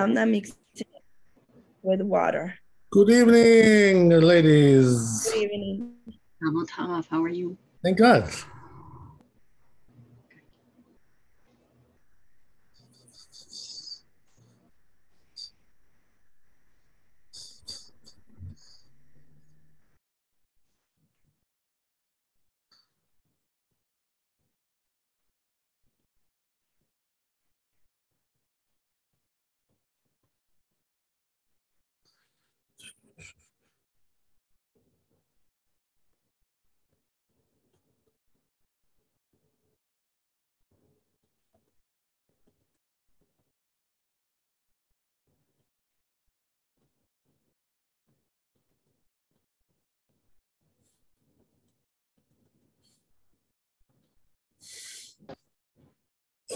I'm not mixing it with water. Good evening, ladies. Good evening. How are you? Thank God.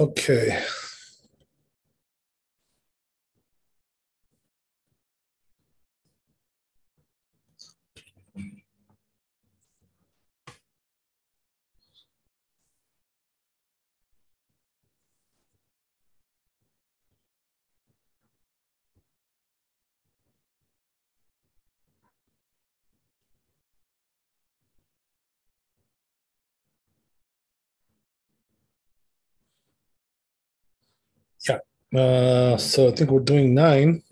Okay. Yeah. So I think we're doing 9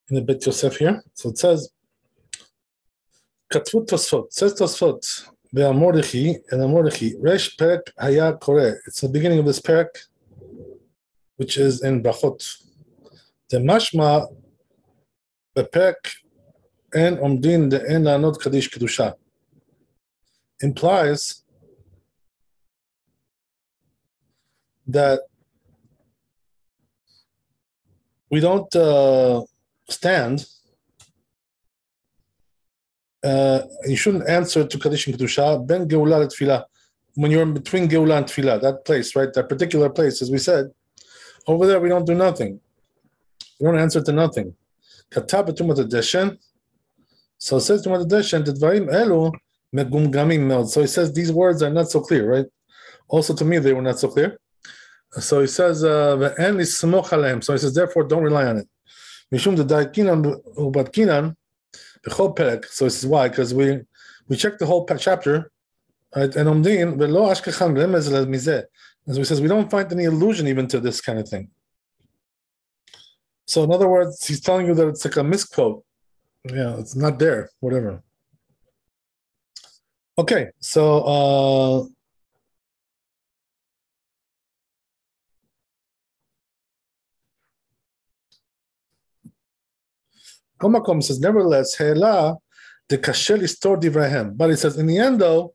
in the Bet Yosef here. So it says, Katvut Tosfot. Says Tosfot, Ve'amordechi, and Amordechi, Resh Perek Haya Kore. It's the beginning of this Perek, which is in Brachot. The Mashma, the Perek, and Omdin, the En Lanot Kaddish Kedusha, implies that we don't stand. You shouldn't answer to Kaddish and Kedusha, Ben Geulah Tefillah, when you're in between Geulah and Tefillah, that place, right? That particular place, as we said, over there we don't do nothing. We don't answer to nothing. Katab Tumat Deshen. So it says Tumat Deshen, Dvarim Elu Megumgamim Meod. So he says these words are not so clear, right? Also to me, they were not so clear. So he says, Ve'en Lismoch Aleim. So he says, therefore, don't rely on it. Mishum Dedakinan Ubatkinan. The whole perek. So this is why, because we check the whole chapter, right? And omdin velo ashkechan remez mizeh. As we says, we don't find any allusion even to this kind of thing. So in other words, he's telling you that it's like a misquote. Yeah, it's not there. Whatever. Okay, so Komakom says, nevertheless, Hela the kashel store divrahem. But it says, in the end, though,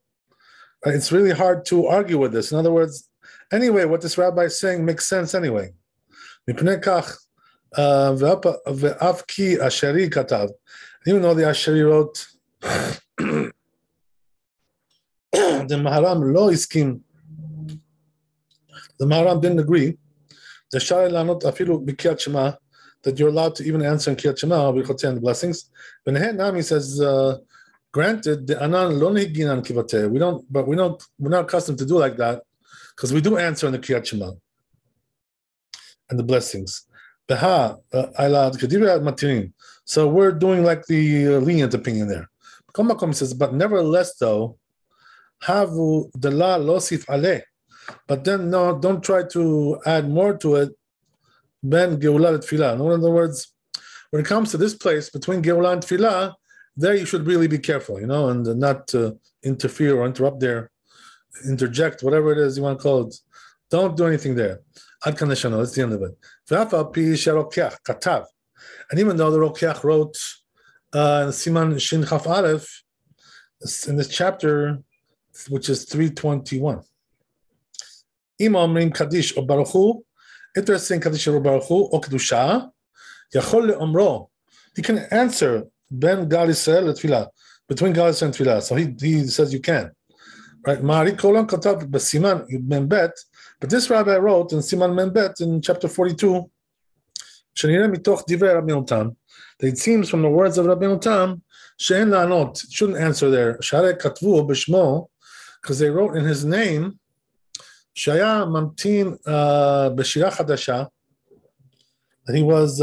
it's really hard to argue with this. In other words, anyway, what this rabbi is saying makes sense anyway. Mipnei kach ve'af ki asheri katav. Even though the Asheri wrote, the Maharam lo iskim. The Maharam didn't agree. The Shari lanot afilu b'kiyat shema, that you're allowed to even answer in Kiyat Shema, the blessings. But Nami says, granted, the Anan lo nehiginan kivateh. We're not accustomed to do like that, because we do answer in the Kiyat Shema and the blessings. So we're doing like the lenient opinion there. Komakom says, but nevertheless, though, havu dela losif aleh. But then no, don't try to add more to it. Ben Geulah Tefillah. In other words, when it comes to this place between Geulah and Tefillah, there you should really be careful, and not interfere or interrupt there, interject, whatever it is you want to call it. Don't do anything there. Ad kaneshano, that's the end of it. And even though the Rokeach wrote Siman Shin Chaf Aleph in this chapter, which is 321, Imam Rim Kaddish or Baruch Hu. Interesting, Kaddish Baruch Hu or Kedusha. Yachol le'omro. He can answer ben Gal Yisrael Tefillah, between Gal Yisrael and Tefillah. So he says you can, right? Ma'ari kolam katav b'siman membet. But this rabbi wrote in Siman Membet in chapter 42. Shenireh mitoch divrei Rabbi Yotam. That it seems from the words of Rabbi Yotam, she'en la'anot, shouldn't answer there. Sharei katvu b'shmo, because they wrote in his name. Shaya mamtin b'shira chadasha, that he was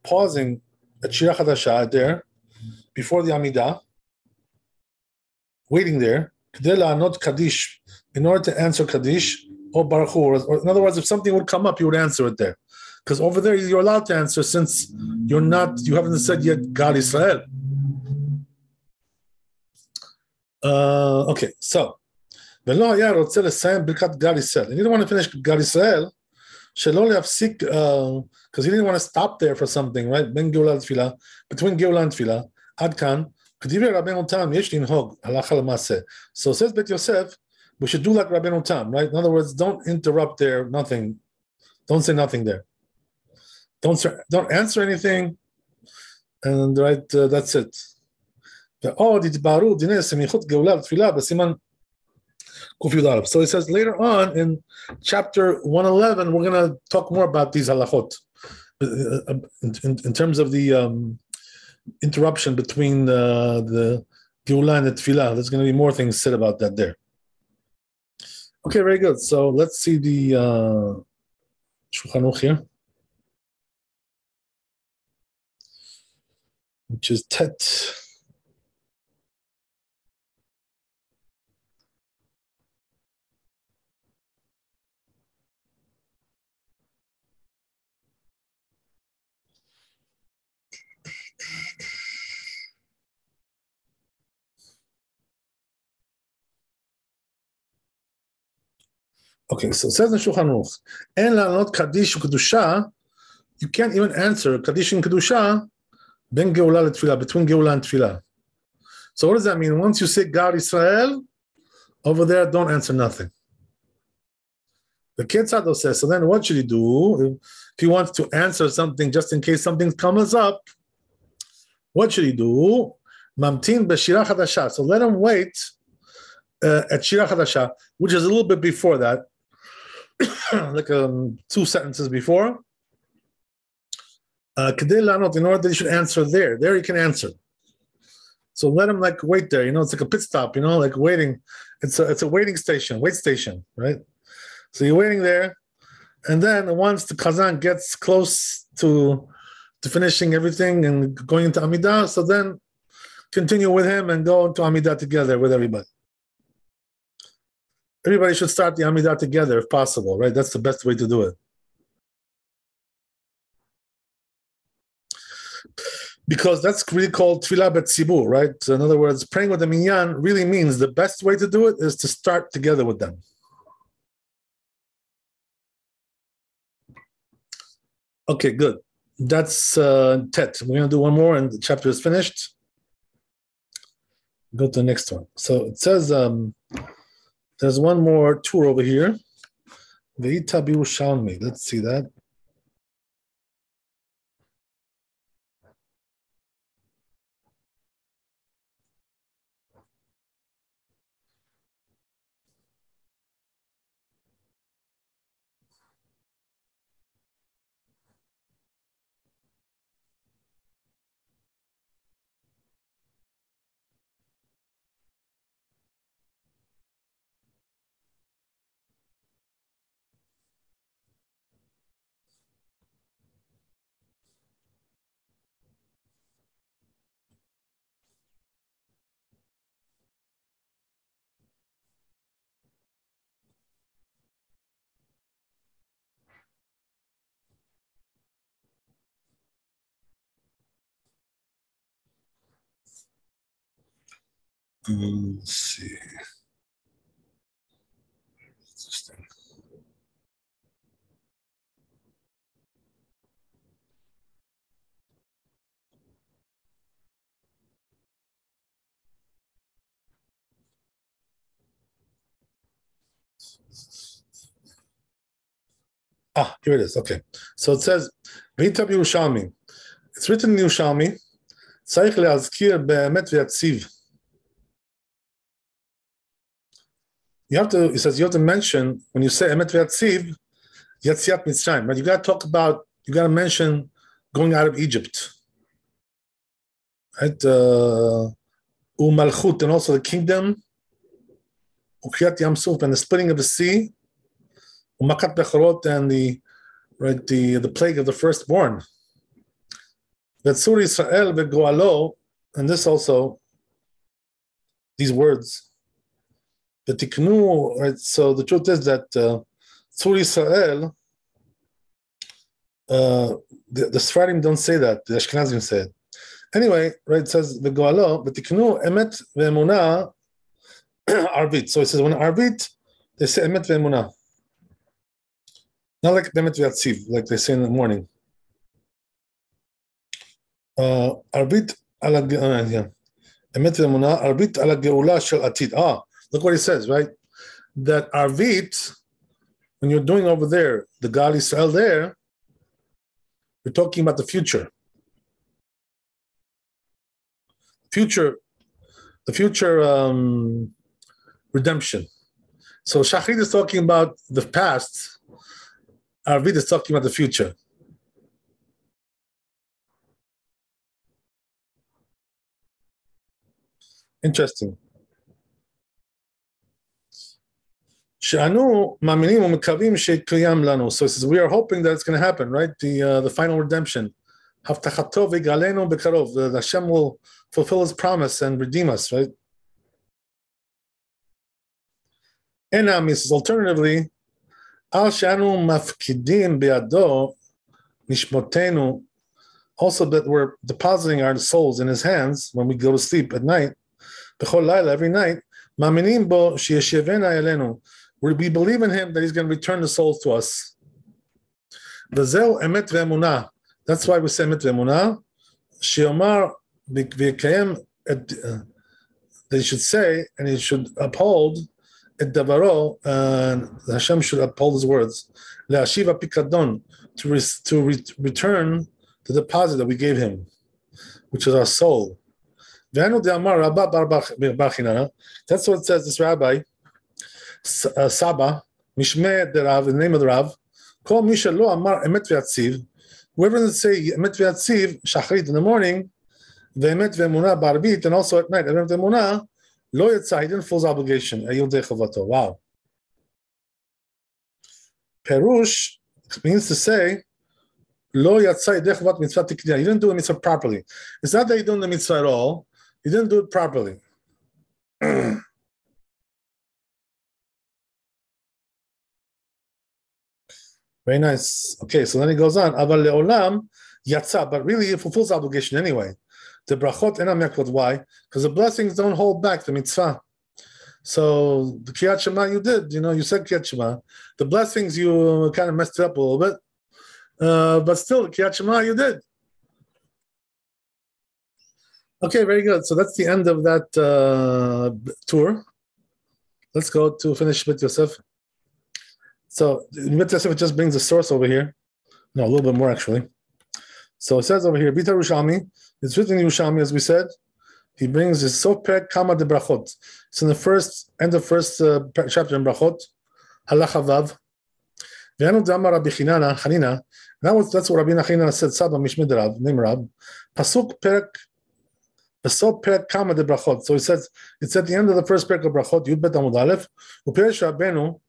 pausing at Shira Chadasha there before the Amidah, waiting there, not Kaddish, in order to answer Kaddish or Baruch Hu, or in other words, if something would come up, you would answer it there. Because over there you're allowed to answer since you haven't said yet God Israel. Okay, so ולא היה רוצה לסיים ברכת גל ישראל. He didn't want to finish גל ישראל, שלא להפסיק, because he didn't want to stop there for something, right? בין גאולה לתפילה, between גאולה לתפילה, עד כאן, כדברי רבנו תם, יש לנהוג, הלכה למעשה. So says Bet Yosef, we should do like רבנו תם, right? In other words, don't interrupt there, nothing. Don't say nothing there. Don't answer anything, and right, that's it. ועוד יתבהרו דיני סמיכות גאולה לתפילה בסימן ק"יא. So he says later on in chapter 111, we're going to talk more about these halachot in terms of the interruption between the Geulah and the Tefillah. There's going to be more things said about that there. Okay, very good. So let's see the Shulchan Aruch here, which is Tet. Okay, so it says in Shulchan Aruch, "En la'anot kaddish u'kedusha." You can't even answer kaddish and kedusha ben geula letfilah, between geula and tefillah. So what does that mean? Once you say God Israel, over there, don't answer nothing. The Ketzado says, so then what should he do if he wants to answer something just in case something comes up? What should he do? Mamtin b'shira chadasha. So let him wait at Shira Chadasha, which is a little bit before that, like 2 sentences before. In order that he should answer there. There he can answer. So let him wait there. It's like a pit stop. Like waiting. It's a waiting station, wait station, right? So you're waiting there, and then once the Kazan gets close to finishing everything and going into Amidah, so then continue with him and go into Amidah together with everybody. Everybody should start the Amidah together if possible, right? That's the best way to do it. Because that's really called Tfilah B'tzibur, right? So in other words, praying with the minyan really means the best way to do it is to start together with them. Okay, good. That's Tet. We're going to do one more and the chapter is finished. Go to the next one. So it says, there's one more tour over here. Ve'ita b'Yerushalmi. Let's see that. Let's see. Here it is. Okay. So it says, Ve'ita b'Yerushalmi. It's written in Yerushalmi, Tzarich le'azkir be'emet ve'yatziv. It says you have to mention, when you say emet ve'yatziv, Yatziat Mitzrayim, but you got to mention going out of Egypt. Right? U'malchut, and also the kingdom, U'kriyat Yam Suf, and the splitting of the sea, U'makat Bechorot, and the right? The plague of the firstborn. Vetzur Yisrael vegoalo, and this also, these words. V'tiknu, right? So the truth is that Tzur Yisrael, the Sfarim don't say that. The Ashkenazim say it. Anyway, right? It says vegoalo v'tiknu emet ve'emunah arvit. So it says when arvit, they say emet ve'emunah. Not like emet ve'atziv, like they say in the morning. Arvit ala emet ve'emunah arvit ala geula shel atid. Look what he says, right? That arvit, when you're doing over there, the God Yisrael there, you're talking about the future. The future redemption. So Shachrit is talking about the past. Arvit is talking about the future. Interesting. So it says we are hoping that it's going to happen, right? The final redemption. The Hashem will fulfill His promise and redeem us, right? Enam is alternatively, al shanu mafkidim beado nishmotenu. Also that we're depositing our souls in His hands when we go to sleep at night. B'chol laila, every night. Ma'aminim bo sheyeshevena elenu. We believe in Him that He's going to return the souls to us. V'zeu emet ve'emunah. That's why we say emet ve'emunah. Sheomar v'yekayem, they should say, and He should uphold et davaro, and Hashem should uphold His words. Le'ashiva pikadon, to return the deposit that we gave Him, which is our soul. That's what it says, this rabbi, Saba, Mishmeh the Rav, the name of the Rav, Kol Misha lo amar emet ve'atziv, whoever doesn't say emet ve'atziv, shachrit in the morning, ve'emet ve'emunah barbit, and also at night, emet ve'emunah, lo yetza, he didn't fulfill his obligation, ayudei chavato. Wow. Perush means to say, lo yetza yedei chavat mitzvah tikniyah, you didn't do the mitzvah properly. It's not that you didn't do the mitzvah at all, you didn't do it properly. Very nice. Okay, so then he goes on. Aval le'olam yatsa, but really it fulfills the obligation anyway. The brachot enam yakvot. Why? Because the blessings don't hold back the mitzvah. So the Kriyat Shema you did, you said Kriyat Shema. The blessings you kind of messed it up a little bit, but still the Kriyat Shema you did. Okay, very good. So that's the end of that tour. Let's go to finish with Yosef. So Bet Yosef, it just brings the source over here. No, a little bit more actually. So it says over here, Bita Yerushalmi. It's written in Yerushalmi, as we said. He brings his Sof Perek Kama de Brachot. It's in the end of first chapter in Brachot. Halacha Vav. Ve'anu Dama Rabbi Chanina. That's what Rabbi Chanina said. Saba Mishmid Rav, name Rab. Pasuk Perek. So it says, it's at the end of the first parak of Brachot, Yud Bet Amud Aleph, Uperesh Rabbeinu,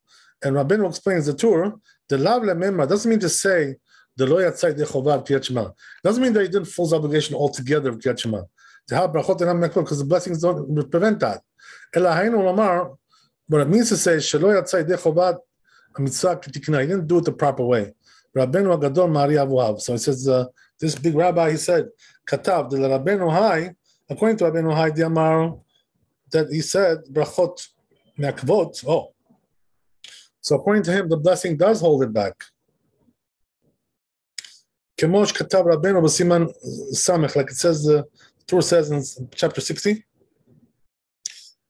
and Rabbeinu explains the Torah, the Lav Lememra doesn't mean to say, the Lo Yatzai De Chovav Kriyat Shema. Doesn't mean that he didn't fulfill his obligation altogether of Kriyat Shema. To have Brachot and Ham because the blessings don't prevent that. Ela Hainu Lamar, what it means to say, Shelo Yatzai De Chovav Mitzvah Kitikna, he didn't do it the proper way. Rabbeinu Agadol Mari Avuav. So it says, this big rabbi, he said, Katav, the Rabbeinu Hai, according to Rabbeinu Hai Diamar, that he said, Brachot Me'akvot. So according to him, the blessing does hold it back. Kemosh Katav Rabbeinu B'siman Samech, like it says, the Torah says in chapter 60.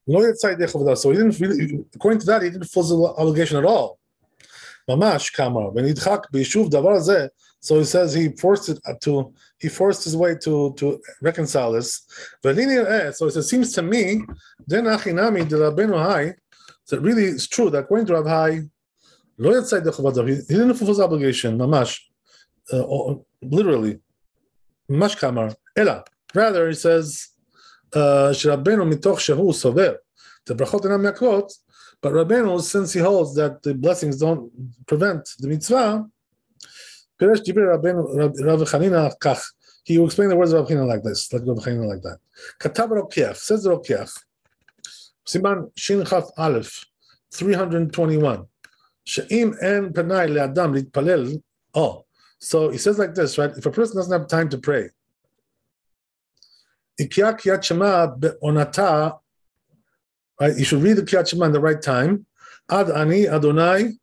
So he didn't really, according to that, he didn't fulfill the obligation at all. Mamash Kamar. V'nidchak b'yishuv davar hazeh. So he says he forced his way to reconcile this. So it seems to me, then achinami de Rabbeinu Hai, that really it's true that according to Rav Hai, lo yatzai de chovadav, he didn't fulfill his obligation, mamash, literally, mamash kamar. Ela, rather he says, Rabbeinu mitoch shehu sover, the brachot enam yakrot, but Rabbeinu, since he holds that the blessings don't prevent the mitzvah, Piresh Dibir Rabbi Chanina Kach. He will explain the words of Rabbi Chanina like this, like Rabbi Chanina like that. Katav Rokiach, says the Rokiach. Siman Shin Chaf Aleph, 321. She'im en penai le'adam litpalel. Oh, so he says like this, right? If a person doesn't have time to pray, Ikya Kiyat Shema be'onata, right? You should read the Kiyat Shema in the right time. Ad ani Adonai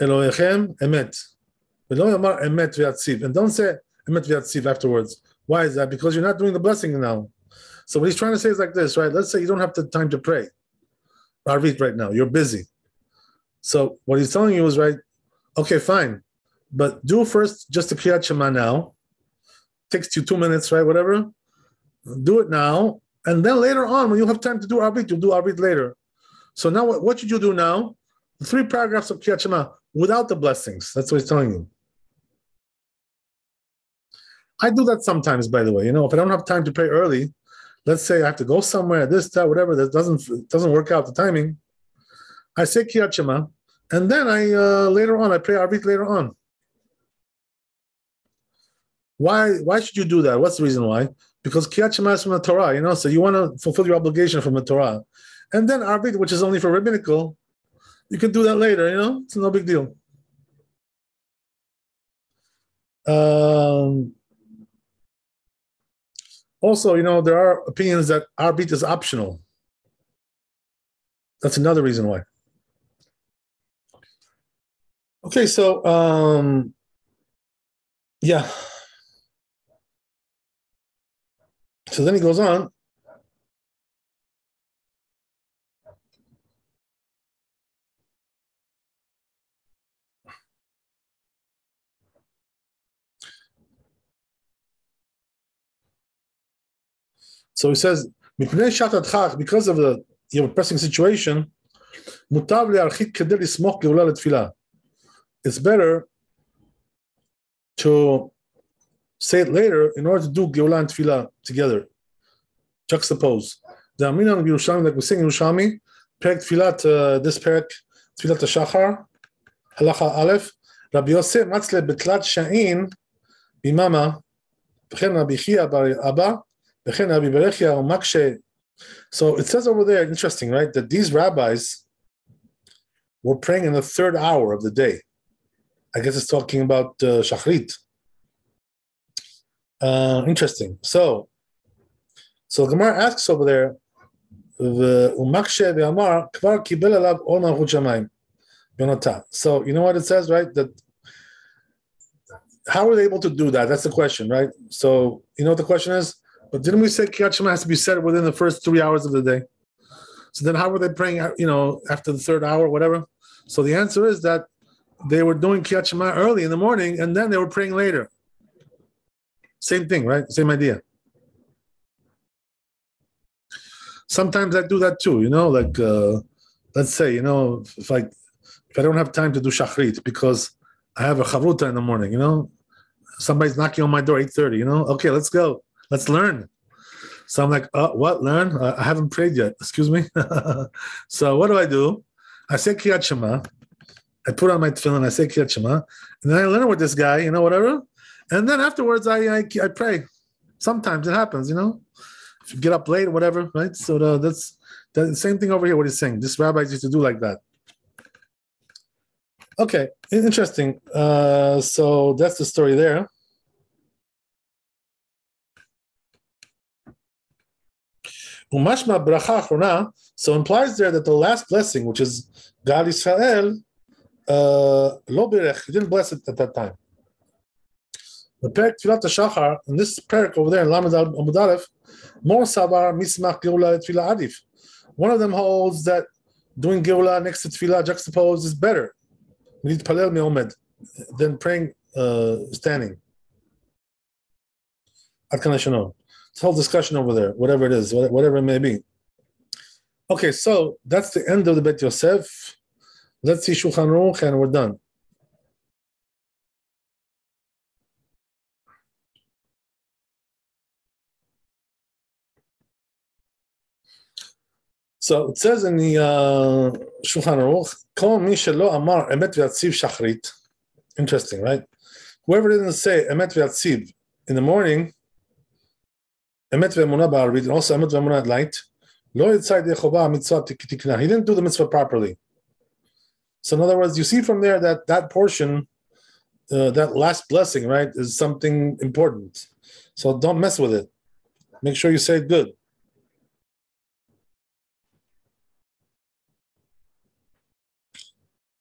Elohechem emet. V'lo yamar emet v'yatziv. And don't say emet v'yatziv afterwards. Why is that? Because you're not doing the blessing now. So what he's trying to say is like this, right? Let's say you don't have the time to pray. Arvit right now, you're busy. So what he's telling you is, right, okay, fine. But do first just the Kriyat Shema now. Takes you 2 minutes, right, whatever. Do it now. And then later on, when you have time to do Arvit, you'll do Arvit later. So now what should you do now? The 3 paragraphs of Kriyat Shema without the blessings. That's what he's telling you. I do that sometimes, by the way. If I don't have time to pray early, let's say I have to go somewhere, this, that, whatever, that doesn't work out the timing. I say Kriyat Shema, and then I later on I pray Arvit later on. Why should you do that? What's the reason why? Because Kriyat Shema is from the Torah, so you want to fulfill your obligation from the Torah, and then Arvit, which is only for rabbinical, you can do that later. It's no big deal. Also, there are opinions that Arvit is optional. That's another reason why. Okay, so yeah. So then he goes on. So he says, because of your pressing situation, it's better to say it later in order to do Geulah and Tefillah together. Juxtapose. The Aminan of Yerushalmi, like we sing in Yerushalmi, Perek Tefillat, this Perek Tefillat HaShachar, Halacha Aleph, Rabbi Yosef Matzle Betlat Sha'in, Bimama, V'chen Rabbi Chia Bar Abba, V'chen Rabbi Berechia Umakshe. So it says over there, interesting, right, that these rabbis were praying in the 3rd hour of the day. I guess it's talking about Shachrit. Interesting. So Gemara asks over there, so you know what it says, right? That how are they able to do that? That's the question, right? So you know what the question is? But didn't we say Kriyat Shema has to be said within the first 3 hours of the day? So then how were they praying, after the 3rd hour, whatever? So the answer is that they were doing Kriyat Shema early in the morning, and then they were praying later. Same thing, right? Same idea. Sometimes I do that too, like, let's say, if I don't have time to do Shachrit because I have a Chavruta in the morning, somebody's knocking on my door 8:30, okay, let's go. Let's learn. So I'm like, what, learn? I haven't prayed yet. Excuse me. So what do? I say Kriyat Shema. I put on my tefillin, I say Kriyat Shema, and then I learn with this guy, whatever. And then afterwards, I pray. Sometimes it happens, If you get up late or whatever, right? So that's the same thing over here, what he's saying. This rabbis used to do like that. Okay, interesting. So that's the story there. Umashma bracha achrona, so implies there that the last blessing, which is God Israel, lo birech, he didn't bless it at that time. The Perek Tfilat HaShachar, in this Perek over there in Lamed Amud Aleph, more sabar mismach Geulah Tfilah adif. One of them holds that doing Geulah next to Tfilah juxtaposed is better. We need palel me'omed than praying standing. Ad kan hashano. This whole discussion over there, whatever it is, whatever it may be. Okay, so that's the end of the Bet Yosef. Let's see Shulchan Aruch and we're done. So it says in the Shulchan Aruch, Kol mi shelo amar emet v'yatziv shachrit. Interesting, right? Whoever didn't say emet ve'atziv in the morning, emet ve'emunah ba'arvit, and also emet ve'emunah at night, lo yitzai dechova mitzvah tikna. He didn't do the mitzvah properly. So in other words, you see from there that that portion, that last blessing, right, is something important. So don't mess with it. Make sure you say it good.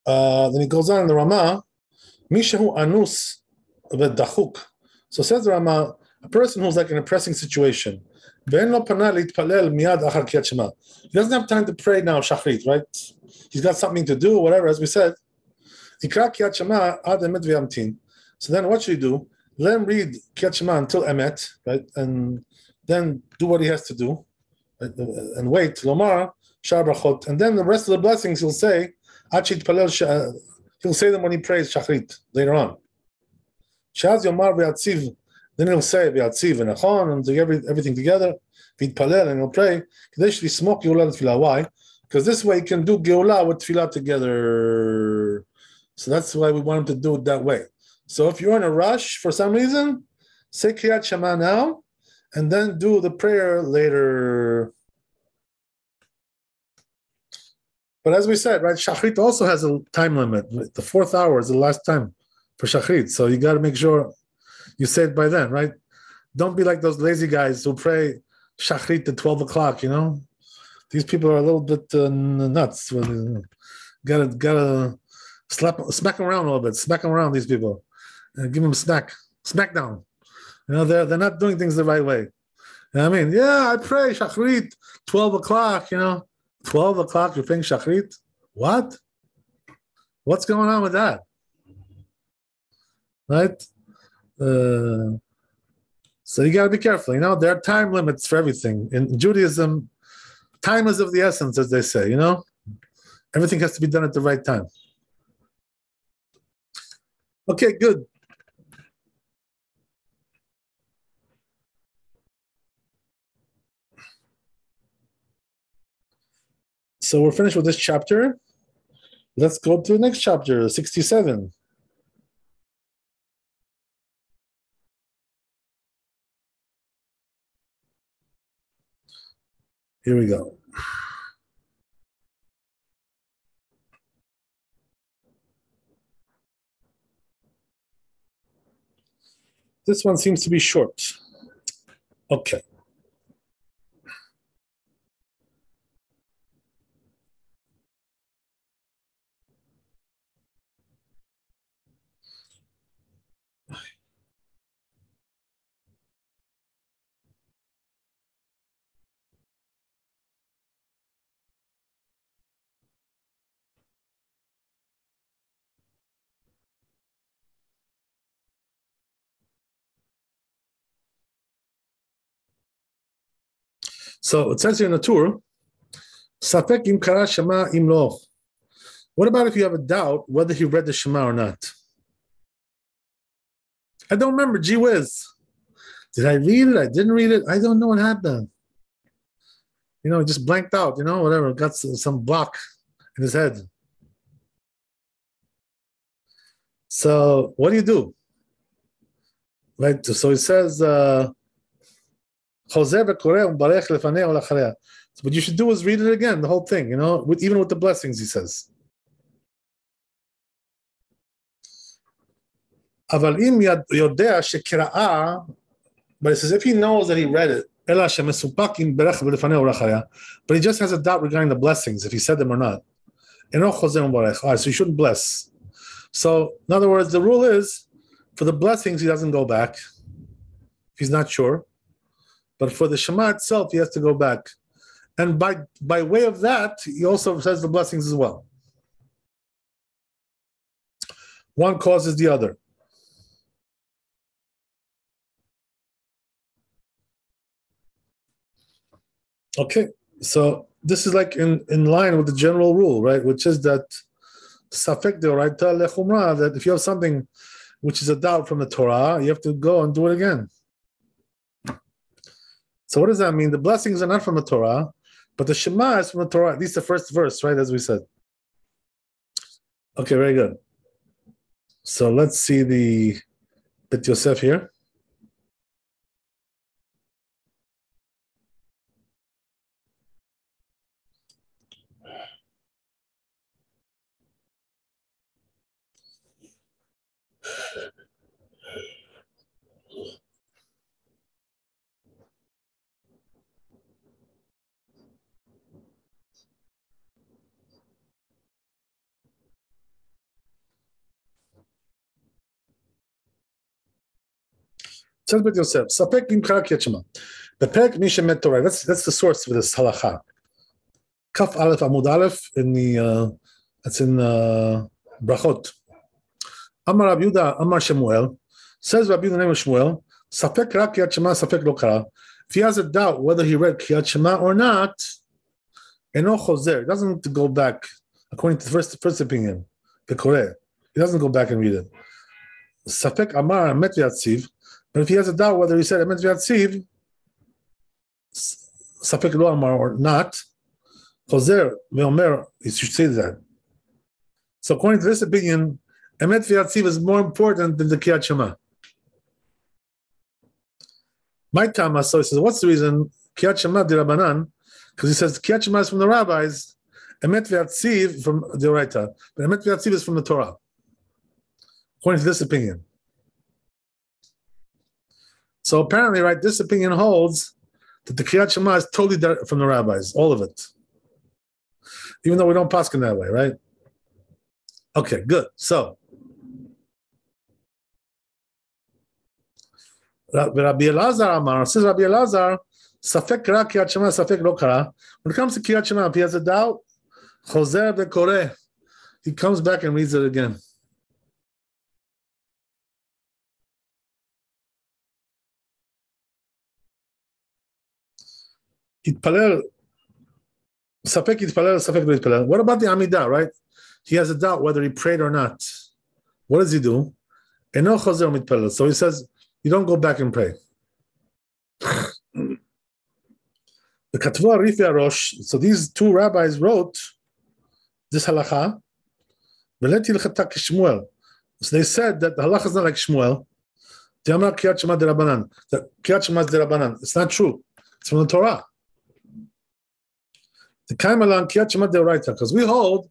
Then he goes on in the Ramah, Mishahu anus v'dachuk. So says the Ramah, a person who's like in a pressing situation. He doesn't have time to pray now, Shachrit, right? He's got something to do, whatever, as we said. So then what should he do? Let him read Kriyat Shema until Emet, right? And then do what he has to do. Right? And wait, Lomar, Shar Brachot. And then the rest of the blessings he'll say, he'll say them when he prays Shachrit later on. Shaz Yomar V'Yatziv. Then he'll say V'Yatziv and Achon and do everything together. V'Yitpalel and he'll pray. Why? Because this way he can do Geulah with Tefillah together. So that's why we want him to do it that way. So if you're in a rush for some reason, say Kriyat Shema now, and then do the prayer later. But as we said, right, Shachrit also has a time limit. The 4th hour is the last time for Shachrit. So you got to make sure you say it by then, right? Don't be like those lazy guys who pray Shachrit at 12 o'clock, you know? These people are a little bit nuts. Gotta smack them around a little bit. Smack them around, these people. Give them a smackdown. You know, they're not doing things the right way. You know what I mean? Yeah, I pray Shachrit, 12 o'clock, you know. 12 o'clock, you're praying Shachrit? What? What's going on with that? Right? So you got to be careful. You know, there are time limits for everything. In Judaism, time is of the essence, as they say, you know? Everything has to be done at the right time. Okay, good. So we're finished with this chapter. Let's go to the next chapter, 67. Here we go. This one seems to be short. Okay. So it says here in the Torah, Safek im kara Shema im lo. What about if you have a doubt whether he read the Shema or not? I don't remember, gee whiz. Did I read it? I didn't read it. I don't know what happened. You know, just blanked out, you know, whatever, got some block in his head. So what do? Right, so he says, so what you should do is read it again, the whole thing, you know, even with the blessings, he says. But he says if he knows that he read it, but he just has a doubt regarding the blessings, if he said them or not. So he shouldn't bless. So in other words, the rule is, for the blessings, he doesn't go back if he's not sure. But for the Shema itself, he has to go back. And by way of that, he also says the blessings as well. One causes the other. Okay, so this is like in line with the general rule, right? Which is that Safek deoraita lechumra, that if you have something which is a doubt from the Torah, you have to go and do it again. So what does that mean? The blessings are not from the Torah, but the Shema is from the Torah, at least the first verse, right, as we said. Okay, very good. So let's see the Bet Yosef here. Says Bet Yosef, Sapek Imkara Kiachma. The Perek Mishemet Torah. That's the source for this halacha. Kaf Aleph Amud Aleph in the that's in Brachot. Amar Rabbi Yehuda, Amar Shemuel. Says Rabbi Yehuda, name of Shmuel. Sapek Ra Kriyat Shema, Sapek Lo Kara. If he has a doubt whether he read Kriyat Shema or not, Eno Chozer, doesn't go back according to the first opinion. The Koreh, he doesn't go back and read it. Sapek Amar Emet V'Yatziv. But if he has a doubt whether he said Emet V'Yatziv, Sapek Lo Amar or not, Chozer Ve'omer, he should say that. So according to this opinion, Emet V'Yatziv is more important than the Kriyat Shema. My Tama, so he says, what's the reason? Kriyat Shema di Rabbanan, because he says Kriyat Shema is from the rabbis, Emet V'Yatziv from the Oraita, but Emet V'Yatziv is from the Torah. According to this opinion. So apparently, right, this opinion holds that the Kriyat Shema is totally from the rabbis, all of it. Even though we don't paskin that way, right? Okay, good. So, Rabbi Elazar Amar, says Rabbi Elazar, Safek Kara Kriyat Shema, Safek Lo Kara. When it comes to Kriyat Shema, if he has a doubt, Chozer Bekoreh, he comes back and reads it again. Yitpalel, Safek Yitpalel, Safek Lo Yitpalel. What about the Amidah, right? He has a doubt whether he prayed or not. What does he do? Eno Chozer Mitpalel. So he says, you don't go back and pray. The Katva Rifi Arosh. So these two rabbis wrote this halacha. So they said that the halacha is not like Shmuel. The Kriyat Shema de Rabbanan. The Kriyat Shema de Rabbanan. It's not true. It's from the Torah. The Kaimalan Kriyat Shema de Oraita, because we hold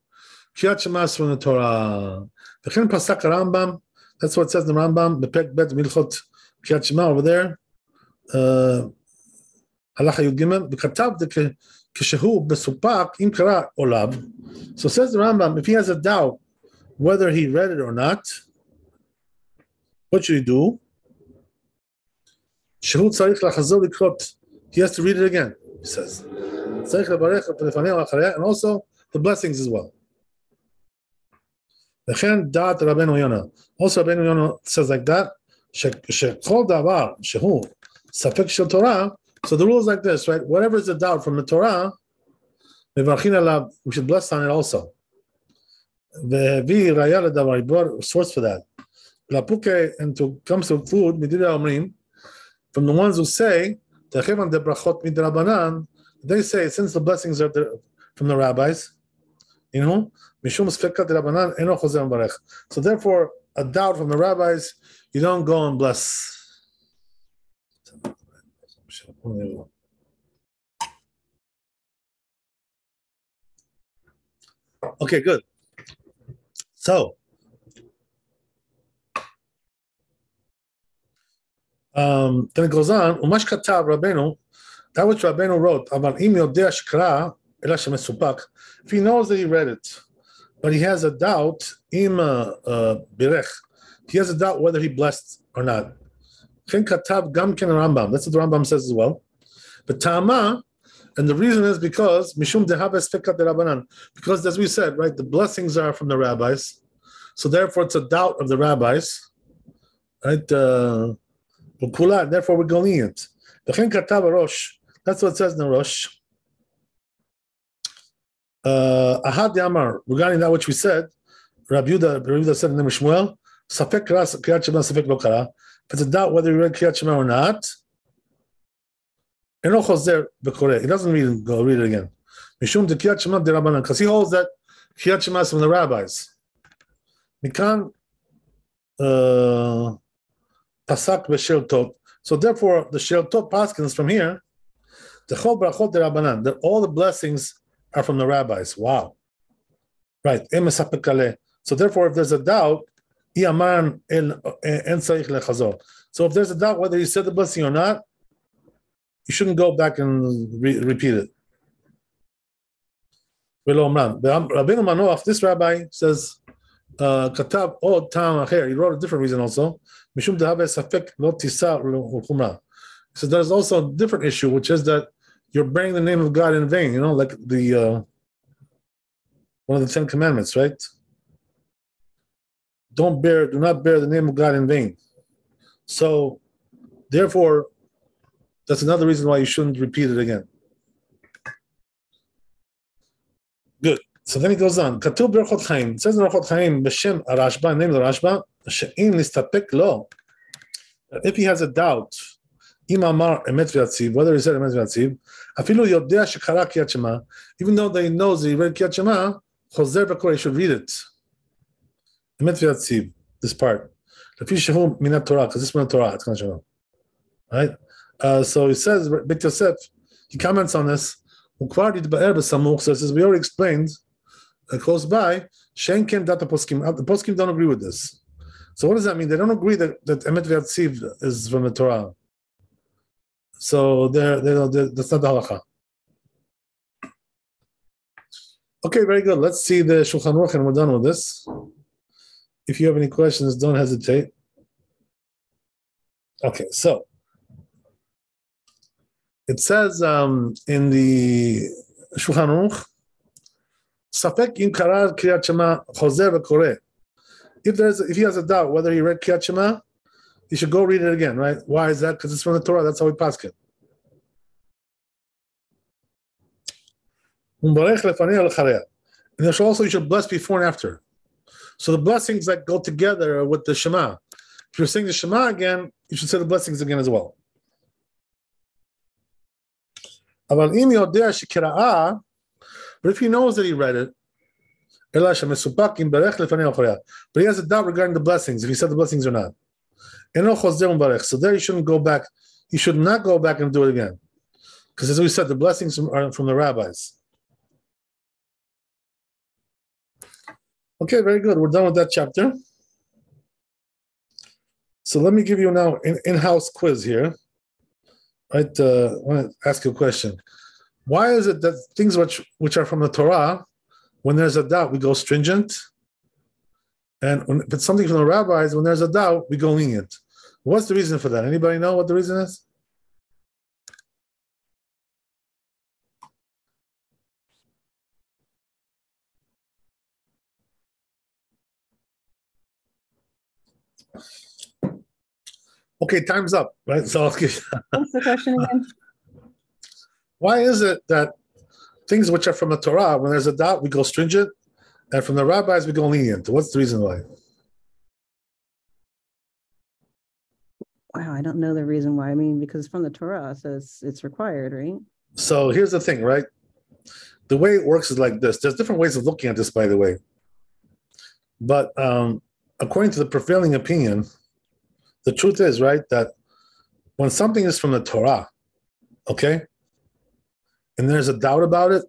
Kriyat Shema is from the Torah. The Chen Pasak Rambam. That's what it says in the Rambam. The Pek Bet Milchot Kriyat Shema over there. Halacha Yud Gimel. The Katav the Kishehu Besupak Im Kara Olav. So says the Rambam, if he has a doubt whether he read it or not, what should he do? Shehu Tzarich Lachazor Likrot. He has to read it again. He says, and also the blessings as well. Also, Rabbeinu Yonah says like that. So the rule is like this, right? Whatever is a doubt from the Torah, we should bless on it also. He brought a source for that. And to comes to food, from the ones who say, they say, since the blessings are from the rabbis, so therefore, a doubt from the rabbis, you don't go and bless. Okay, good. So, then it goes on. Umash katav Rabbeinu, that which Rabbeinu wrote about im yodea shkara ela shemesupak. If he knows that he read it, but he has a doubt, im birech, he has a doubt whether he blessed or not. Chen katav gam ken Rambam. That's what the Rambam says as well. But Tama, and the reason is because mishum dehabes fekat derabanan. Because as we said, right, the blessings are from the rabbis, so therefore it's a doubt of the rabbis, right? Therefore we're going it. The chen katav Rosh. That's what it says in the Rosh. Ahad Yamar, regarding that which we said, Rabbi Yehuda said in the Shmuel, Safek Kriyat Shema, Safek Lo Kara. If it's a doubt whether he read Kriyat Shema or not, Eno Chozer Bekoreh. He doesn't read it again. Mishum de Kriyat Shema de Rabbanan, because he holds that Kriyat Shema is from the rabbis. Mikan pasak v'shel tot. So therefore, the shel tot paskins from here. The chol brachot derabanan. That all the blessings are from the rabbis. Wow. Right. So therefore, if there's a doubt, so if there's a doubt whether you said the blessing or not, you shouldn't go back and repeat it. Rabbeinu Manoach, this rabbi says, Katav od tam acher. He wrote a different reason also. Mishum dehabe safek lo tisa l'chumra. So there's also a different issue, which is that you're bearing the name of God in vain. You know, like the one of the 10 Commandments, right? Do not bear the name of God in vain. So, therefore, that's another reason why you shouldn't repeat it again. Good. So then he goes on. Katuv Berachot Chaim. It says in Berachot Chaim, B'Shem Arashba, name of the Rashba, She'im nistapek lo. If he has a doubt, Im Amar Emet V'Yatziv, whether he said Emet V'Yatziv, Afilu Yodea Shekara Kriyat Shema, even though he knows that he read Kriyat Shema, Chozer B'Kor, he should read it. Emet V'Yatziv, this part. Lefi Shehu Minat Torah, because this is Minat Torah, it's Shema. Right? So he says, Beit Yosef, he comments on this. So as we already explained, close by, Shenken Data Poskim. The Poskim don't agree with this. So what does that mean? They don't agree that Emet V'Yatziv is from the Torah. So that's not the halacha. Okay, very good. Let's see the Shulchan Aruch and we're done with this. If you have any questions, don't hesitate. Okay, so it says in the Shulchan Aruch, Safek im karar Kriyat Shema chozer v'koreh. If he has a doubt whether he read Kriyat Shema, he should go read it again, right? Why is that? Because it's from the Torah. That's how we pass it. And also you should bless before and after. So the blessings that go together with the Shema. If you're saying the Shema again, you should say the blessings again as well. But if he knows that he read it, but he has a doubt regarding the blessings, if he said the blessings or not. So there you shouldn't go back. You should not go back and do it again. Because as we said, the blessings are from the rabbis. Okay, very good. We're done with that chapter. So let me give you now an in-house quiz here. Right, I want to ask you a question. Why is it that things which are from the Torah, when there's a doubt, we go stringent? And if it's something from the rabbis, when there's a doubt, we go lenient. What's the reason for that? Anybody know what the reason is? Okay, time's up, right? So I'll give. What's the question again? Why is it that things which are from the Torah, when there's a doubt, we go stringent, and from the rabbis, we go lenient? What's the reason why? Wow, I don't know the reason why. I mean, because it's from the Torah, so it's required, right? So here's the thing, right? The way it works is like this. There's different ways of looking at this, by the way. But according to the prevailing opinion, the truth is, right, that when something is from the Torah, okay, and there's a doubt about it,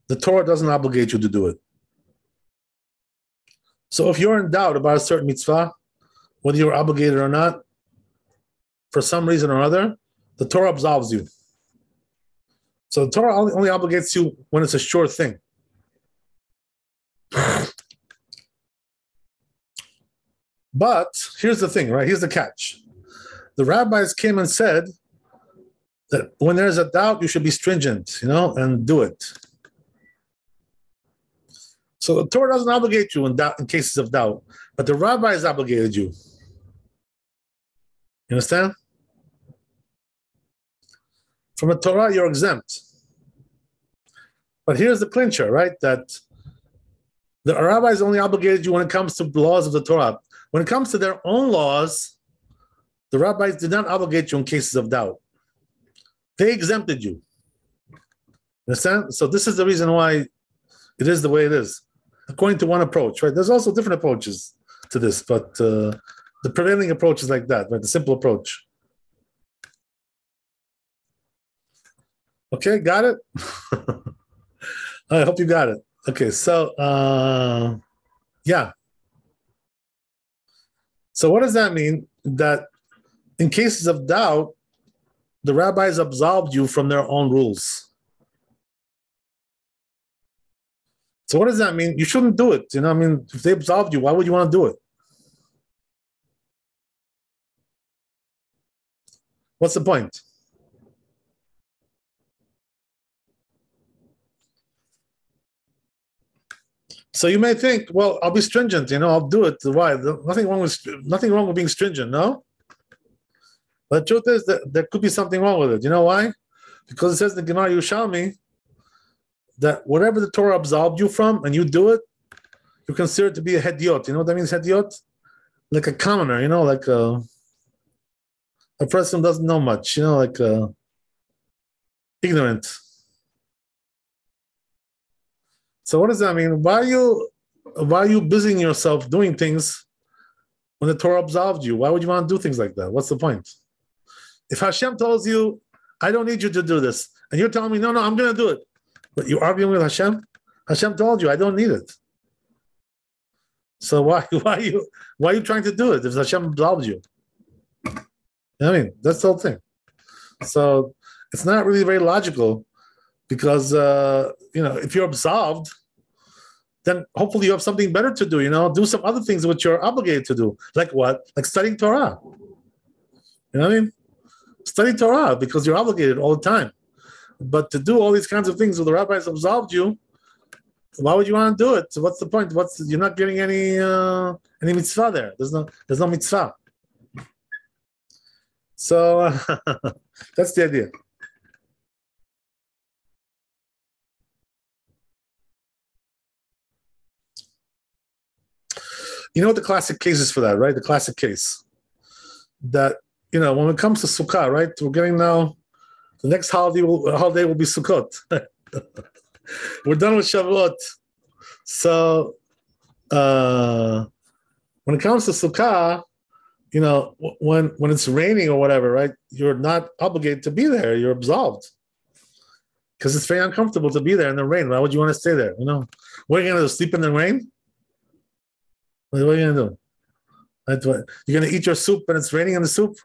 the Torah doesn't obligate you to do it. So if you're in doubt about a certain mitzvah, whether you're obligated or not, for some reason or other, the Torah absolves you. So the Torah only obligates you when it's a sure thing. But here's the thing, right? Here's the catch. The rabbis came and said that when there's a doubt, you should be stringent, and do it. So the Torah doesn't obligate you in cases of doubt, but the rabbis obligated you. You understand? From the Torah, you're exempt. But here's the clincher, right? That the rabbis only obligated you when it comes to the laws of the Torah. When it comes to their own laws, the rabbis did not obligate you in cases of doubt. They exempted you. Understand? So this is the reason why it is the way it is, according to one approach, right? There's also different approaches to this, but The prevailing approach is like that, right? The simple approach. Okay, got it? I hope you got it. Okay, so yeah. So what does that mean? That in cases of doubt, the rabbis absolved you from their own rules. So what does that mean? You shouldn't do it. You know, I mean, if they absolved you, why would you want to do it? What's the point? So you may think, well, I'll be stringent, you know, I'll do it. Why? Nothing wrong with being stringent, no? But the truth is that there could be something wrong with it. You know why? Because it says in the Gemara Yerushalmi that whatever the Torah absolved you from and you do it, you're considered to be a hediot. You know what that means, hediot? Like a commoner, you know, like a person who doesn't know much, you know, like ignorant. So what does that mean? Why are you busying yourself doing things when the Torah absolved you? Why would you want to do things like that? What's the point? If Hashem tells you, I don't need you to do this, and you're telling me, no, I'm going to do it, but you're arguing with Hashem? Hashem told you, I don't need it. So why are you trying to do it if Hashem absolved you? I mean, that's the whole thing. So it's not really very logical. Because, if you're absolved, then hopefully you have something better to do, do some other things which you're obligated to do. Like what? Like studying Torah. You know what I mean? Study Torah because you're obligated all the time. But to do all these kinds of things where the rabbis absolved you, why would you want to do it? So what's the point? You're not getting any mitzvah there. There's no mitzvah. So that's the idea. You know what the classic case is for that, right? The classic case that, when it comes to Sukkah, right? We're getting now, the next holiday will be Sukkot. We're done with Shavuot. So when it comes to Sukkah, when it's raining or whatever, right? You're not obligated to be there. You're absolved. Because it's very uncomfortable to be there in the rain. Why would you want to stay there? What are you going to do, sleep in the rain? What are you going to do? You're going to eat your soup and it's raining in the soup?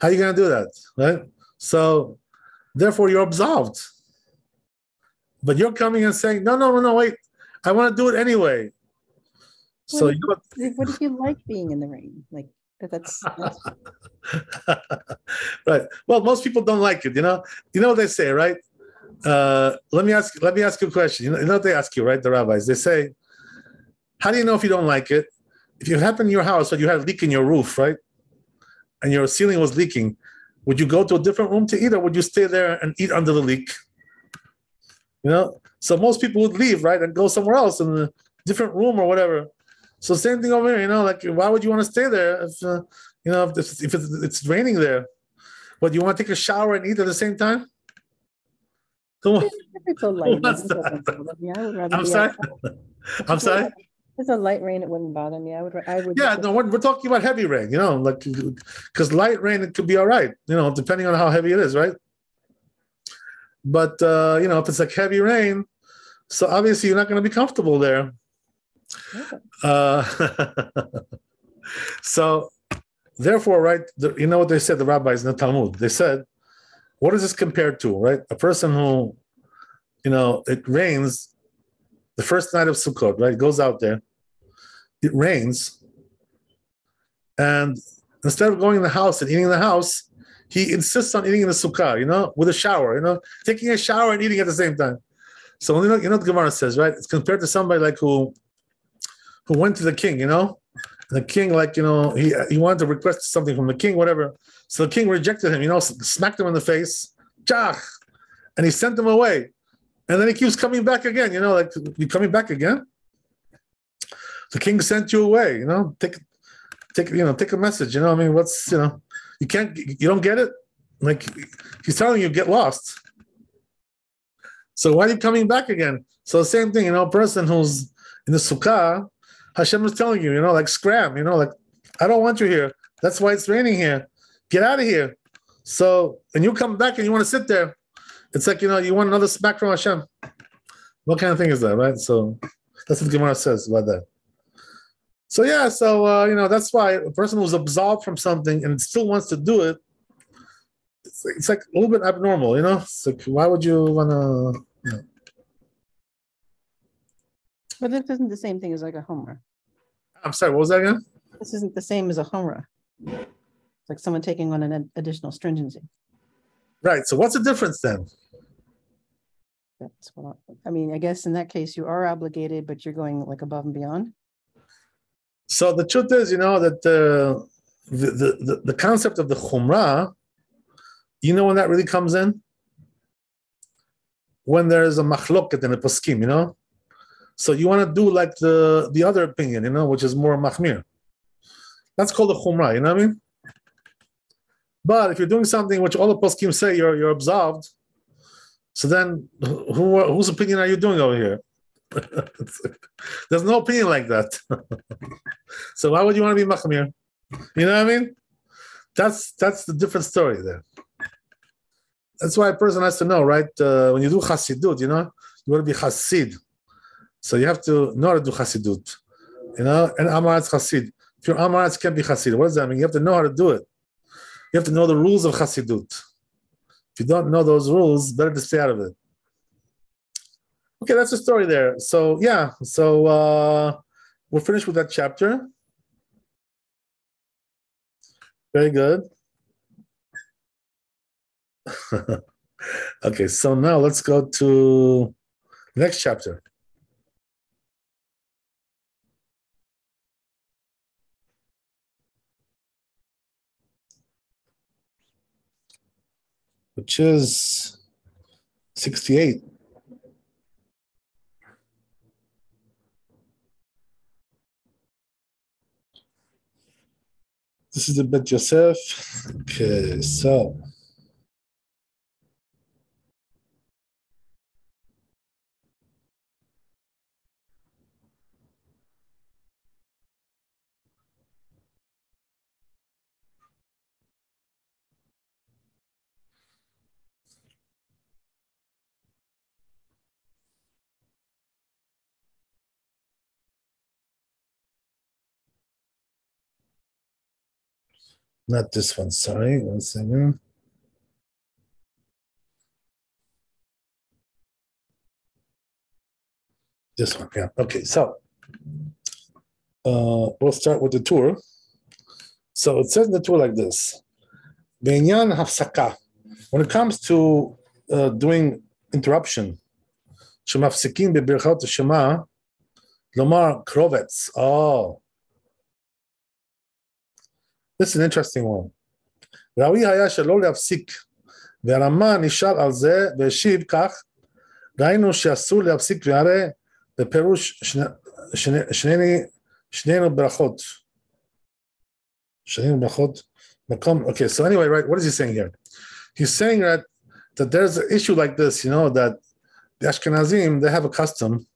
How are you going to do that? Right? So, therefore, you're absolved. But you're coming and saying, no, wait. I want to do it anyway. What if you like being in the rain? Like, that's... Right. Well, most people don't like it, You know what they say, right? Let me ask you a question. You know what they ask you, right? The rabbis. They say, how do you know if you don't like it? If you happen in your house that you had a leak in your roof, right? And your ceiling was leaking, would you go to a different room to eat, or would you stay there and eat under the leak? So most people would leave, right, and go somewhere else in a different room or whatever. So same thing over here, like why would you want to stay there if it's raining there? What, you want to take a shower and eat at the same time? Come on. I'm sorry. I'm sorry. If it's a light rain, it wouldn't bother me. I would. Yeah, no, we're talking about heavy rain, because light rain, it could be all right, depending on how heavy it is, right? But if it's like heavy rain, so obviously you're not going to be comfortable there. So therefore, right, you know what they said, the rabbis in the Talmud, they said, what is this compared to, right? A person who, it rains the first night of Sukkot, right? Goes out there, it rains, and instead of going in the house and eating in the house, he insists on eating in the sukkah, with a shower, taking a shower and eating at the same time. So what the Gemara says, right? It's compared to somebody like who went to the king, and the king, he wanted to request something from the king, whatever. So the king rejected him, smacked him in the face, and he sent him away. And then he keeps coming back again, you coming back again? The king sent you away, take a message, what's, you don't get it? Like, he's telling you, get lost. So why are you coming back again? So the same thing, a person who's in the sukkah, Hashem is telling you, like scram, like I don't want you here. That's why it's raining here. Get out of here. So, and you come back and you want to sit there. It's like, you want another smack from Hashem. What kind of thing is that, right? So that's what the Gemara says about that. So yeah, that's why a person who's absolved from something and still wants to do it, it's like a little bit abnormal, It's like, why would you want to, But this isn't the same thing as like a Humrah. I'm sorry, what was that again? This isn't the same as a Humrah. It's like someone taking on an additional stringency. Right. So what's the difference then? That's what I guess in that case you are obligated, but you're going like above and beyond. So the truth is, that the concept of the Chumrah, when that really comes in? When there's a machloket in a poskim, So you want to do like the other opinion, which is more machmir. That's called a Chumrah, you know what I mean? But if you're doing something which all the poskim say you're absolved, so then whose opinion are you doing over here? There's no opinion like that. So why would you want to be machmir? You know what I mean? That's the different story there. That's why a person has to know, right? When you do chassidut, you want to be chassid. So you have to know how to do chassidut. And Amarat's chassid. If you're Amarat's, can't be chassid. What does that mean? You have to know how to do it. You have to know the rules of chassidut. If you don't know those rules, better to stay out of it. Okay, that's the story there. So yeah, we're finished with that chapter. Very good. Okay, so now let's go to the next chapter. Which is 68. This is the Bet Yosef. Okay, so not this one, sorry, 1 second. This one, yeah. Okay, so we'll start with the tour. So it says in the tour like this. Beinyan hafsaka. When it comes to doing interruption, shemafsikin bebirchot shema, lomar krovetz. Oh. This is an interesting one. ראוי היה שלא להפסיק, והרמה נשאל על זה והשיב כך, ראינו שאסור להפסיק והרי בפירוש שנינו ברכות. שנינו ברכות. Okay, so anyway, right, what is he saying here? He's saying that there's an issue like this, that the Ashkenazim, they have a custom